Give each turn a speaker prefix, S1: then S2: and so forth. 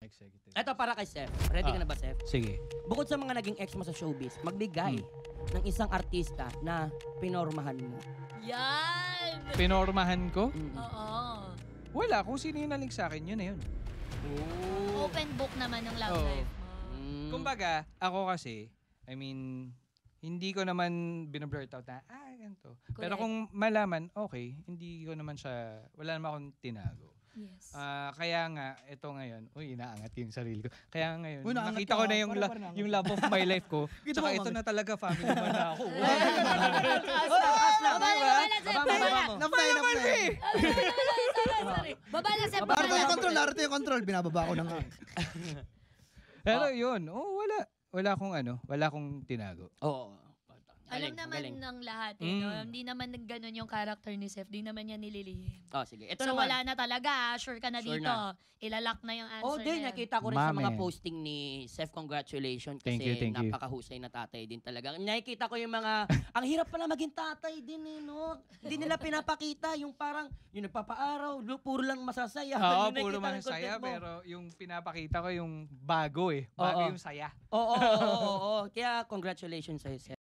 S1: Executive.
S2: Ito para kay Seth. Ready ka na ba, Seth?
S1: Sige.
S2: Bukod sa mga naging ex mo sa showbiz, magbigay ng isang artista na pinormahan mo.
S3: Yan!
S1: Pinormahan ko?
S3: Oo.
S1: Wala. Kung sino yung naling sa akin, yun na yun.
S3: Open book naman ng love
S1: Oo.
S3: life mo.
S1: Kumbaga, ako kasi, I mean, hindi ko naman binablurt out na, ganito. Pero
S3: Correct.
S1: kung malaman, okay, hindi ko naman siya, wala naman akong tinago.
S3: Yes.
S1: Kaya nga, ito ngayon, inaangat yung sarili ko. Kaya ngayon,
S4: Uy, naangat
S1: nakita
S4: ka,
S1: ko na yung,
S4: parang naangat.
S1: yung love of my life ko.
S4: Kita
S1: Tsaka
S4: mo,
S1: ito
S4: mami.
S1: na talaga, family man na ako.
S3: Baba na, Seth.
S4: Narito yung control, narito yung control. Binababa ko na nga.
S1: Pero yun, wala akong tinago.
S2: Oo.
S3: Alam naman
S2: galing.
S3: ng lahat, no? Hindi naman ganun yung character ni Seth. Di naman niya nililihim.
S2: Oh, sige. Ito
S3: So
S2: naman.
S3: wala na talaga. Sure ka na
S2: Sure
S3: dito.
S2: na.
S3: Ilalak na yung answer
S2: Oh, din.
S3: na yan.
S2: Nakita ko rin sa mga
S1: Mamen.
S2: posting ni Seth. Congratulations.
S1: Thank
S2: Kasi
S1: you.
S2: napakahusay na tatay din talaga. Nakikita ko yung mga, ang hirap pala maging tatay din no? Hindi nila pinapakita yung parang, yung nagpapaaraw, puro lang masasaya.
S1: Oo,
S2: Yung
S1: puro
S2: nakikita ng
S1: masaya,
S2: content mo.
S1: pero yung pinapakita ko yung bago Bago
S2: Oo.
S1: yung saya.
S2: Oo. Kaya congratulations sa'yo, Seth.